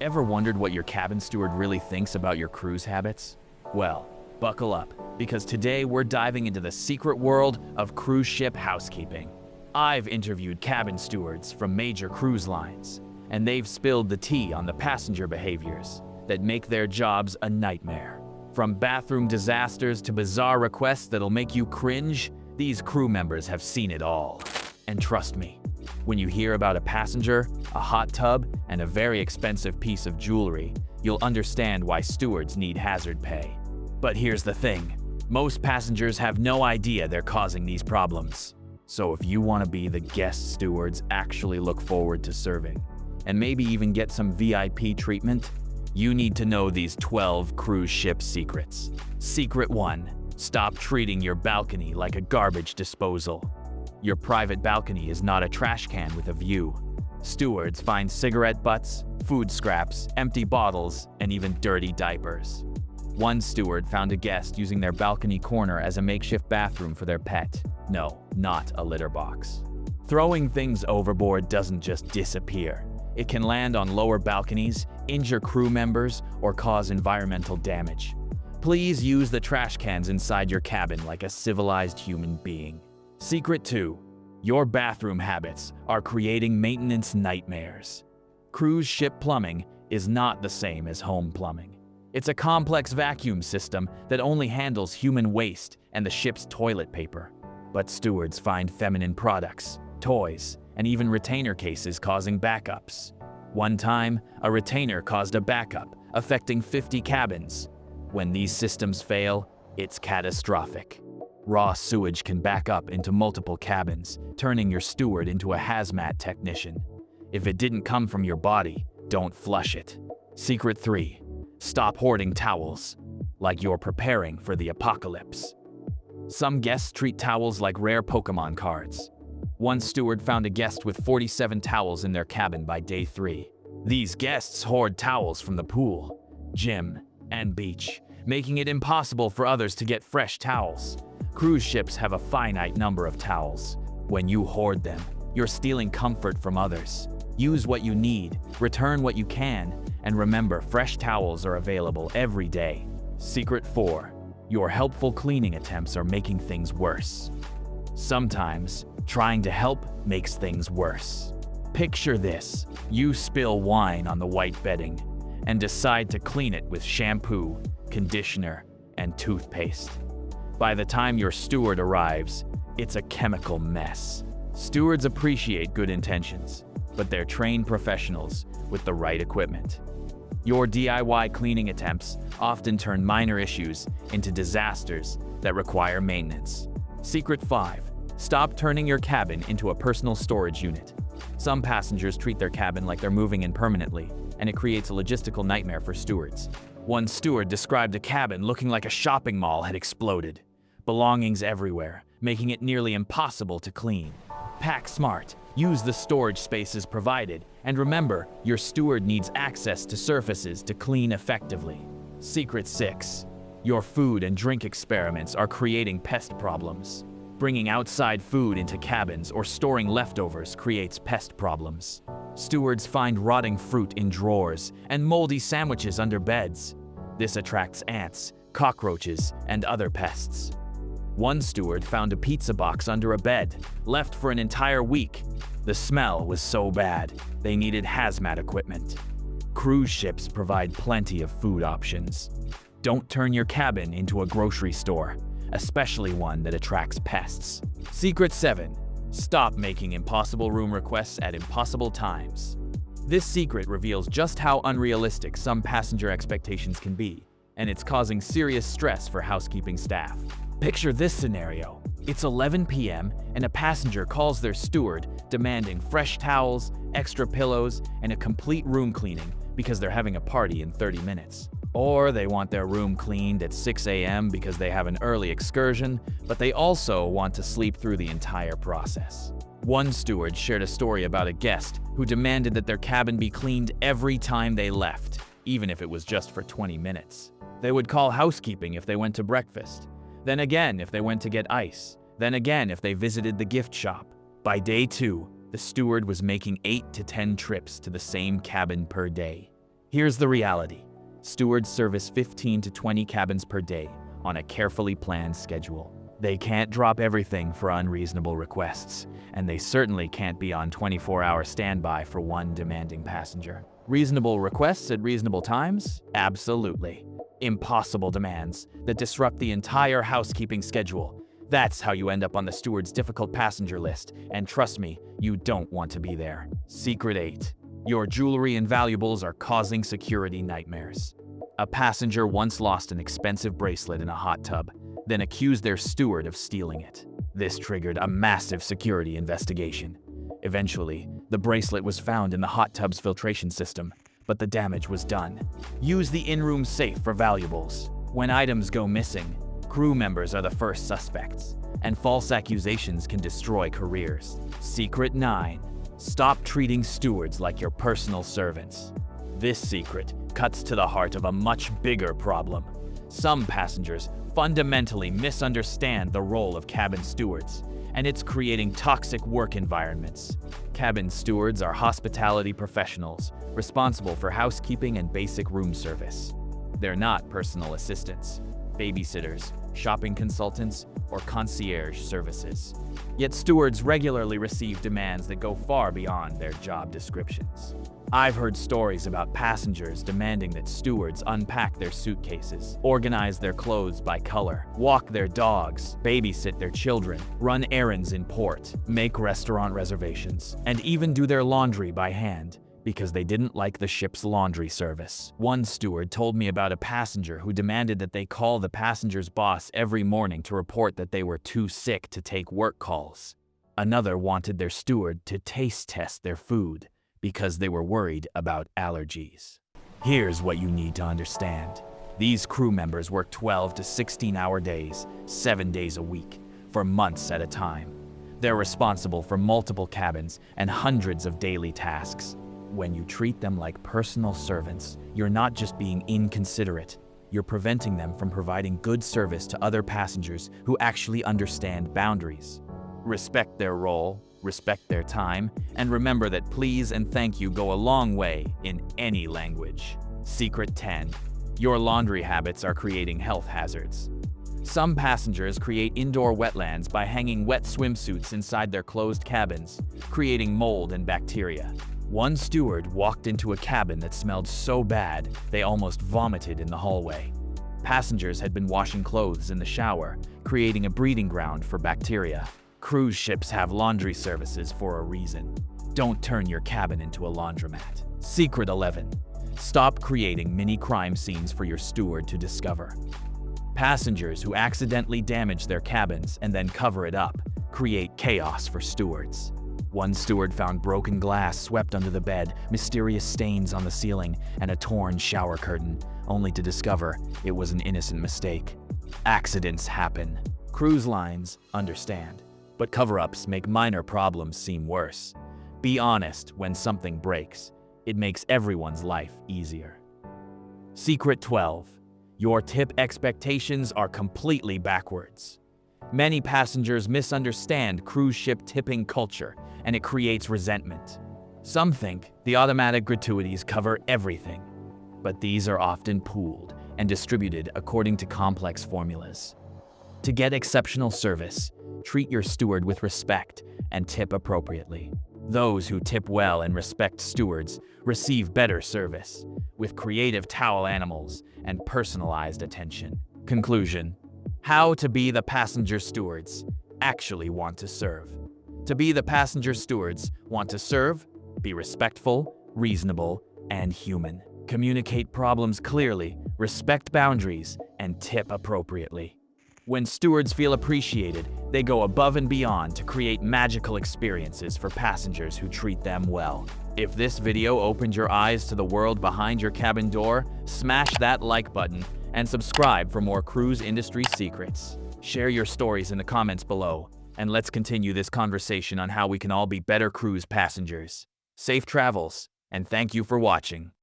Ever wondered what your cabin steward really thinks about your cruise habits? Well, buckle up, because today we're diving into the secret world of cruise ship housekeeping. I've interviewed cabin stewards from major cruise lines, and they've spilled the tea on the passenger behaviors that make their jobs a nightmare. From bathroom disasters to bizarre requests that'll make you cringe, these crew members have seen it all. And trust me, when you hear about a passenger, a hot tub, and a very expensive piece of jewelry, you'll understand why stewards need hazard pay. But here's the thing, most passengers have no idea they're causing these problems. So if you want to be the guest stewards actually look forward to serving, and maybe even get some VIP treatment, you need to know these 12 cruise ship secrets. Secret 1. Stop treating your balcony like a garbage disposal. Your private balcony is not a trash can with a view. Stewards find cigarette butts, food scraps, empty bottles, and even dirty diapers. One steward found a guest using their balcony corner as a makeshift bathroom for their pet. No, not a litter box. Throwing things overboard doesn't just disappear. It can land on lower balconies, injure crew members, or cause environmental damage. Please use the trash cans inside your cabin like a civilized human being. Secret 2. Your bathroom habits are creating maintenance nightmares. Cruise ship plumbing is not the same as home plumbing. It's a complex vacuum system that only handles human waste and the ship's toilet paper. But stewards find feminine products, toys, and even retainer cases causing backups. One time, a retainer caused a backup, affecting 50 cabins. When these systems fail, it's catastrophic. Raw sewage can back up into multiple cabins, turning your steward into a hazmat technician. If it didn't come from your body, don't flush it. Secret 3. Stop hoarding towels, like you're preparing for the apocalypse. Some guests treat towels like rare Pokemon cards. One steward found a guest with 47 towels in their cabin by day 3. These guests hoard towels from the pool, gym, and beach, making it impossible for others to get fresh towels. Cruise ships have a finite number of towels. When you hoard them, you're stealing comfort from others. Use what you need, return what you can, and remember, fresh towels are available every day. Secret 4. Your helpful cleaning attempts are making things worse. Sometimes, trying to help makes things worse. Picture this. You spill wine on the white bedding and decide to clean it with shampoo, conditioner, and toothpaste. By the time your steward arrives, it's a chemical mess. Stewards appreciate good intentions, but they're trained professionals with the right equipment. Your DIY cleaning attempts often turn minor issues into disasters that require maintenance. Secret 5. Stop turning your cabin into a personal storage unit. Some passengers treat their cabin like they're moving in permanently, and it creates a logistical nightmare for stewards. One steward described a cabin looking like a shopping mall had exploded. Belongings everywhere, making it nearly impossible to clean. Pack smart, use the storage spaces provided, and remember, your steward needs access to surfaces to clean effectively. Secret 6. Your food and drink experiments are creating pest problems. Bringing outside food into cabins or storing leftovers creates pest problems. Stewards find rotting fruit in drawers and moldy sandwiches under beds. This attracts ants, cockroaches, and other pests. One steward found a pizza box under a bed, left for an entire week. The smell was so bad, they needed hazmat equipment. Cruise ships provide plenty of food options. Don't turn your cabin into a grocery store, especially one that attracts pests. Secret 7. Stop making impossible room requests at impossible times. This secret reveals just how unrealistic some passenger expectations can be, and it's causing serious stress for housekeeping staff. Picture this scenario. It's 11 p.m. and a passenger calls their steward demanding fresh towels, extra pillows, and a complete room cleaning because they're having a party in 30 minutes. Or they want their room cleaned at 6 a.m. because they have an early excursion, but they also want to sleep through the entire process. One steward shared a story about a guest who demanded that their cabin be cleaned every time they left, even if it was just for 20 minutes. They would call housekeeping if they went to breakfast, then again if they went to get ice, then again if they visited the gift shop. By day 2, the steward was making 8 to 10 trips to the same cabin per day. Here's the reality. Stewards service 15 to 20 cabins per day on a carefully planned schedule. They can't drop everything for unreasonable requests, and they certainly can't be on 24-hour standby for one demanding passenger. Reasonable requests at reasonable times? Absolutely. Impossible demands that disrupt the entire housekeeping schedule. That's how you end up on the steward's difficult passenger list, and trust me, you don't want to be there. Secret 8. Your jewelry and valuables are causing security nightmares. A passenger once lost an expensive bracelet in a hot tub, then accused their steward of stealing it. This triggered a massive security investigation. Eventually, the bracelet was found in the hot tub's filtration system, but the damage was done. Use the in-room safe for valuables. When items go missing, crew members are the first suspects, and false accusations can destroy careers. Secret 9. Stop treating stewards like your personal servants. This secret cuts to the heart of a much bigger problem. Some passengers fundamentally misunderstand the role of cabin stewards, and it's creating toxic work environments. Cabin stewards are hospitality professionals responsible for housekeeping and basic room service. They're not personal assistants, babysitters, shopping consultants, or concierge services. Yet stewards regularly receive demands that go far beyond their job descriptions. I've heard stories about passengers demanding that stewards unpack their suitcases, organize their clothes by color, walk their dogs, babysit their children, run errands in port, make restaurant reservations, and even do their laundry by hand because they didn't like the ship's laundry service. One steward told me about a passenger who demanded that they call the passenger's boss every morning to report that they were too sick to take work calls. Another wanted their steward to taste test their food because they were worried about allergies. Here's what you need to understand. These crew members work 12 to 16-hour days, 7 days a week, for months at a time. They're responsible for multiple cabins and hundreds of daily tasks. When you treat them like personal servants, you're not just being inconsiderate, you're preventing them from providing good service to other passengers who actually understand boundaries. Respect their role, respect their time, and remember that please and thank you go a long way in any language. Secret 10. Your laundry habits are creating health hazards. Some passengers create indoor wetlands by hanging wet swimsuits inside their closed cabins, creating mold and bacteria. One steward walked into a cabin that smelled so bad they almost vomited in the hallway. Passengers had been washing clothes in the shower, creating a breeding ground for bacteria. Cruise ships have laundry services for a reason. Don't turn your cabin into a laundromat. Secret 11. Stop creating mini crime scenes for your steward to discover. Passengers who accidentally damage their cabins and then cover it up create chaos for stewards. One steward found broken glass swept under the bed, mysterious stains on the ceiling, and a torn shower curtain, only to discover it was an innocent mistake. Accidents happen. Cruise lines understand, but cover-ups make minor problems seem worse. Be honest when something breaks. It makes everyone's life easier. Secret 12. Your tip expectations are completely backwards. Many passengers misunderstand cruise ship tipping culture, and it creates resentment. Some think the automatic gratuities cover everything, but these are often pooled and distributed according to complex formulas. To get exceptional service, treat your steward with respect and tip appropriately. Those who tip well and respect stewards receive better service, with creative towel animals and personalized attention. Conclusion: how to be the passenger stewards actually want to serve. To be the passenger stewards want to serve, be respectful, reasonable, and human. Communicate problems clearly, respect boundaries, and tip appropriately. When stewards feel appreciated, they go above and beyond to create magical experiences for passengers who treat them well. If this video opened your eyes to the world behind your cabin door, smash that like button and subscribe for more cruise industry secrets. Share your stories in the comments below, and let's continue this conversation on how we can all be better cruise passengers. Safe travels, and thank you for watching.